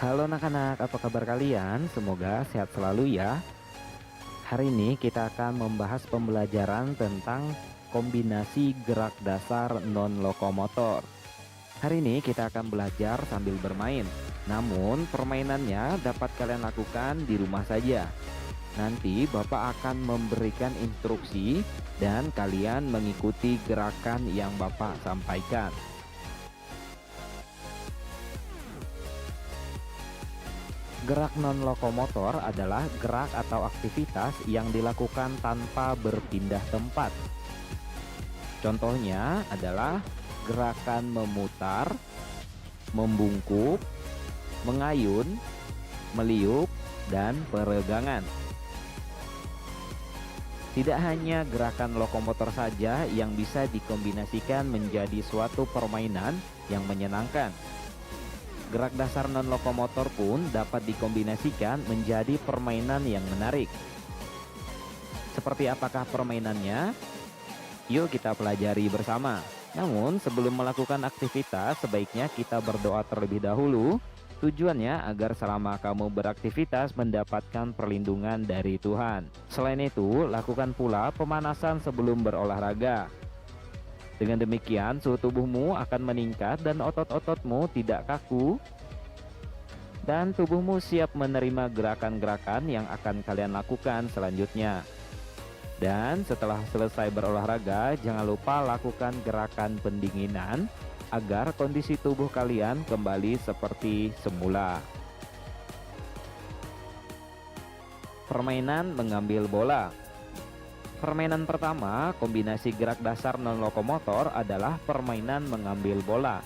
Halo anak-anak, apa kabar kalian? Semoga sehat selalu ya. Hari ini kita akan membahas pembelajaran tentang kombinasi gerak dasar non-lokomotor. Hari ini kita akan belajar sambil bermain. Namun permainannya dapat kalian lakukan di rumah saja. Nanti Bapak akan memberikan instruksi dan kalian mengikuti gerakan yang Bapak sampaikan. Gerak non-lokomotor adalah gerak atau aktivitas yang dilakukan tanpa berpindah tempat. Contohnya adalah gerakan memutar, membungkuk, mengayun, meliuk, dan peregangan. Tidak hanya gerakan lokomotor saja yang bisa dikombinasikan menjadi suatu permainan yang menyenangkan. Gerak dasar non-lokomotor pun dapat dikombinasikan menjadi permainan yang menarik. Seperti apakah permainannya? Yuk kita pelajari bersama. Namun sebelum melakukan aktivitas, sebaiknya kita berdoa terlebih dahulu. Tujuannya agar selama kamu beraktivitas mendapatkan perlindungan dari Tuhan. Selain itu, lakukan pula pemanasan sebelum berolahraga. Dengan demikian, suhu tubuhmu akan meningkat dan otot-ototmu tidak kaku. Dan tubuhmu siap menerima gerakan-gerakan yang akan kalian lakukan selanjutnya. Dan setelah selesai berolahraga, jangan lupa lakukan gerakan pendinginan agar kondisi tubuh kalian kembali seperti semula. Permainan mengambil bola. Permainan pertama, kombinasi gerak dasar non-lokomotor adalah permainan mengambil bola.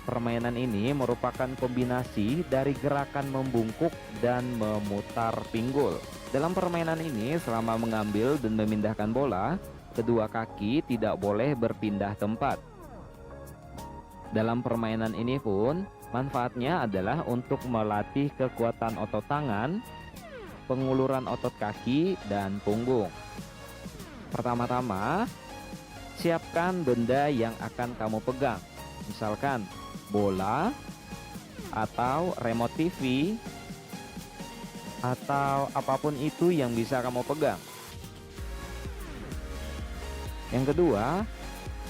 Permainan ini merupakan kombinasi dari gerakan membungkuk dan memutar pinggul. Dalam permainan ini, selama mengambil dan memindahkan bola, kedua kaki tidak boleh berpindah tempat. Dalam permainan ini pun, manfaatnya adalah untuk melatih kekuatan otot tangan, penguluran otot kaki, dan punggung. Pertama-tama, siapkan benda yang akan kamu pegang. Misalkan bola, atau remote TV, atau apapun itu yang bisa kamu pegang. Yang kedua,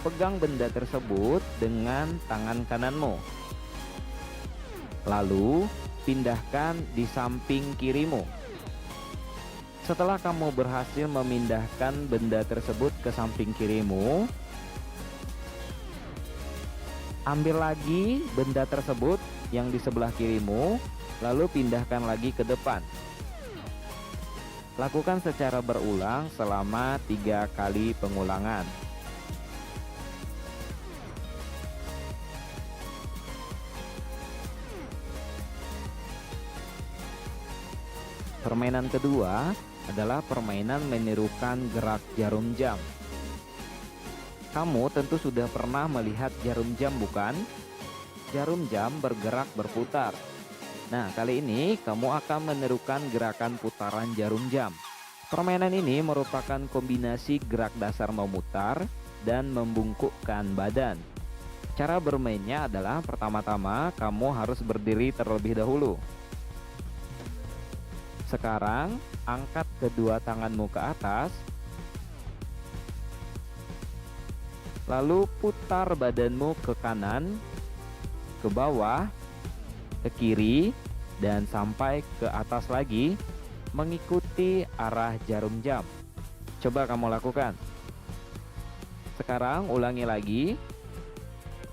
pegang benda tersebut dengan tangan kananmu. Lalu, pindahkan di samping kirimu. Setelah kamu berhasil memindahkan benda tersebut ke samping kirimu, ambil lagi benda tersebut yang di sebelah kirimu, lalu pindahkan lagi ke depan. Lakukan secara berulang selama 3 kali pengulangan. Permainan kedua adalah permainan menirukan gerak jarum jam. Kamu tentu sudah pernah melihat jarum jam, bukan? Jarum jam bergerak berputar. Nah, kali ini kamu akan menirukan gerakan putaran jarum jam. Permainan ini merupakan kombinasi gerak dasar memutar dan membungkukkan badan. Cara bermainnya adalah pertama-tama kamu harus berdiri terlebih dahulu. Sekarang, angkat kedua tanganmu ke atas, lalu putar badanmu ke kanan, ke bawah, ke kiri, dan sampai ke atas lagi, mengikuti arah jarum jam. Coba kamu lakukan. Sekarang ulangi lagi,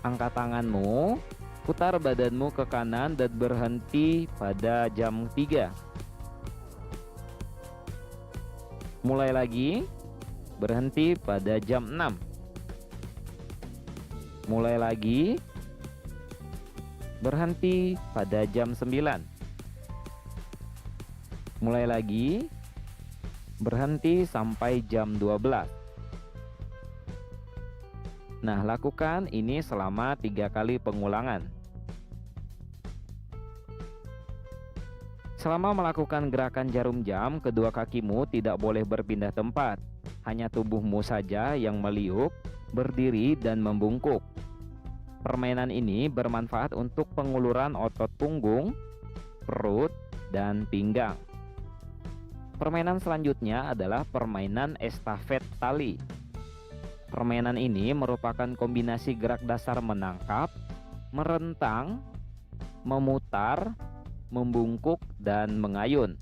angkat tanganmu, putar badanmu ke kanan dan berhenti pada jam 3. Mulai lagi, berhenti pada jam 6. Mulai lagi, berhenti pada jam 9. Mulai lagi, berhenti sampai jam 12. Nah, lakukan ini selama 3 kali pengulangan. Selama melakukan gerakan jarum jam, kedua kakimu tidak boleh berpindah tempat. Hanya tubuhmu saja yang meliuk, berdiri, dan membungkuk. Permainan ini bermanfaat untuk penguluran otot punggung, perut, dan pinggang. Permainan selanjutnya adalah permainan estafet tali. Permainan ini merupakan kombinasi gerak dasar menangkap, merentang, memutar, membungkuk, dan mengayun.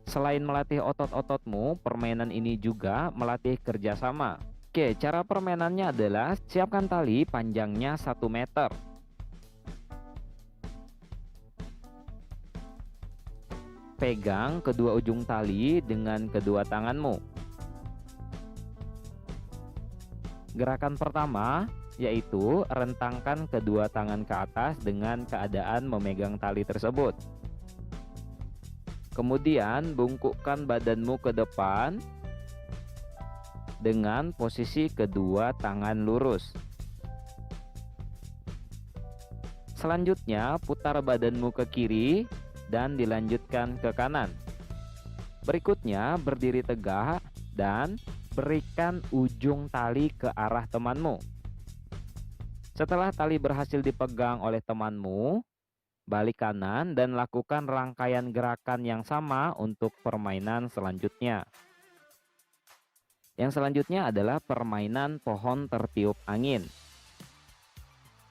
Selain melatih otot-ototmu, permainan ini juga melatih kerjasama. Oke, cara permainannya adalah siapkan tali panjangnya 1 meter. Pegang kedua ujung tali dengan kedua tanganmu. Gerakan pertama yaitu rentangkan kedua tangan ke atas dengan keadaan memegang tali tersebut. Kemudian bungkukkan badanmu ke depan dengan posisi kedua tangan lurus. Selanjutnya putar badanmu ke kiri dan dilanjutkan ke kanan. Berikutnya berdiri tegak dan berikan ujung tali ke arah temanmu. Setelah tali berhasil dipegang oleh temanmu, balik kanan dan lakukan rangkaian gerakan yang sama untuk permainan selanjutnya. Yang selanjutnya adalah permainan pohon tertiup angin.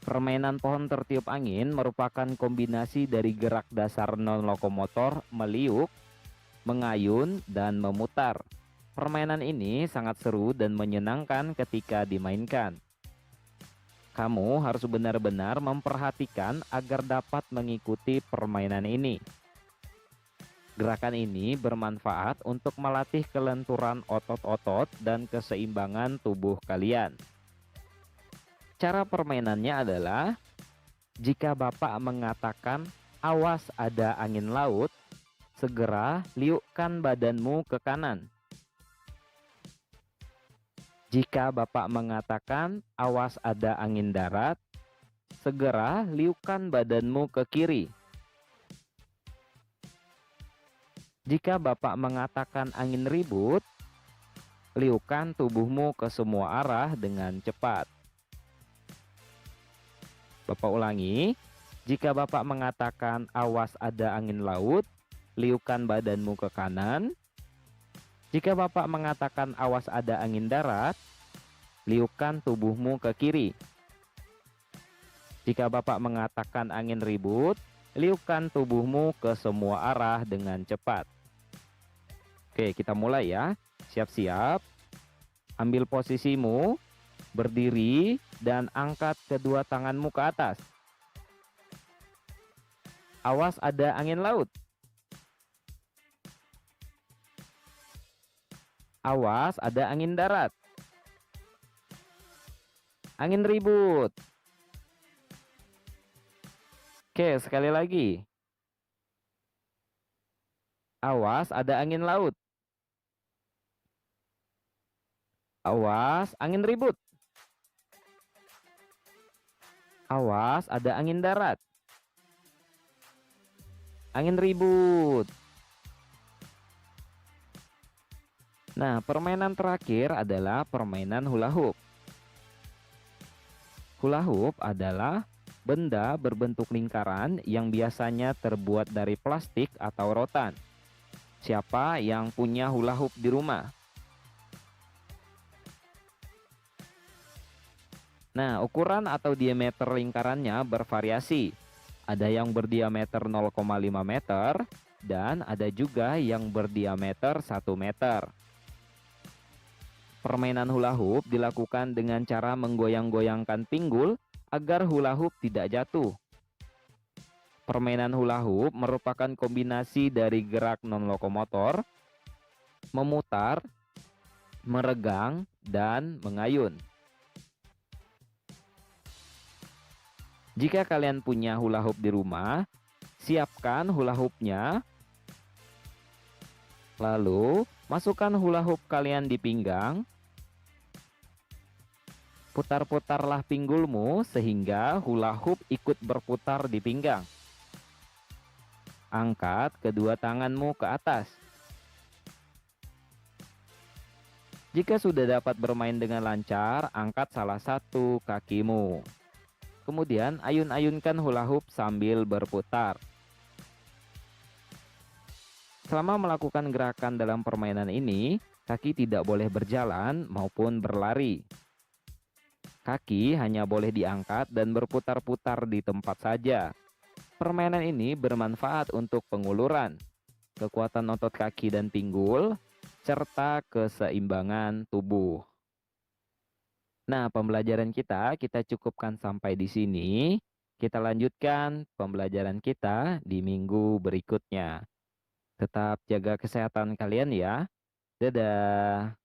Permainan pohon tertiup angin merupakan kombinasi dari gerak dasar non-lokomotor meliuk, mengayun, dan memutar. Permainan ini sangat seru dan menyenangkan ketika dimainkan. Kamu harus benar-benar memperhatikan agar dapat mengikuti permainan ini. Gerakan ini bermanfaat untuk melatih kelenturan otot-otot dan keseimbangan tubuh kalian. Cara permainannya adalah, jika Bapak mengatakan awas ada angin laut, segera liukkan badanmu ke kanan. Jika Bapak mengatakan awas ada angin darat, segera liukkan badanmu ke kiri. Jika Bapak mengatakan angin ribut, liukkan tubuhmu ke semua arah dengan cepat. Bapak ulangi, jika Bapak mengatakan awas ada angin laut, liukkan badanmu ke kanan. Jika Bapak mengatakan awas ada angin darat, liukkan tubuhmu ke kiri. Jika Bapak mengatakan angin ribut, liukkan tubuhmu ke semua arah dengan cepat. Oke, kita mulai ya. Siap-siap. Ambil posisimu, berdiri, dan angkat kedua tanganmu ke atas. Awas ada angin laut. Awas ada angin darat. Angin ribut. Oke, sekali lagi. Awas ada angin laut. Awas angin ribut. Awas ada angin darat. Angin ribut. Nah, permainan terakhir adalah permainan hula hoop. Hula hoop adalah benda berbentuk lingkaran yang biasanya terbuat dari plastik atau rotan. Siapa yang punya hula hoop di rumah? Nah, ukuran atau diameter lingkarannya bervariasi. Ada yang berdiameter 0,5 meter dan ada juga yang berdiameter 1 meter. Permainan hula hoop dilakukan dengan cara menggoyang-goyangkan pinggul agar hula hoop tidak jatuh. Permainan hula hoop merupakan kombinasi dari gerak non-lokomotor, memutar, meregang, dan mengayun. Jika kalian punya hula hoop di rumah, siapkan hula hoopnya. Lalu, masukkan hula hoop kalian di pinggang. Putar-putarlah pinggulmu sehingga hula hoop ikut berputar di pinggang. Angkat kedua tanganmu ke atas. Jika sudah dapat bermain dengan lancar, angkat salah satu kakimu. Kemudian ayun-ayunkan hula hoop sambil berputar. Selama melakukan gerakan dalam permainan ini, kaki tidak boleh berjalan maupun berlari. Kaki hanya boleh diangkat dan berputar-putar di tempat saja. Permainan ini bermanfaat untuk penguluran, kekuatan otot kaki dan pinggul, serta keseimbangan tubuh. Nah, pembelajaran kita cukupkan sampai di sini. Kita lanjutkan pembelajaran kita di minggu berikutnya. Tetap jaga kesehatan kalian ya. Dadah.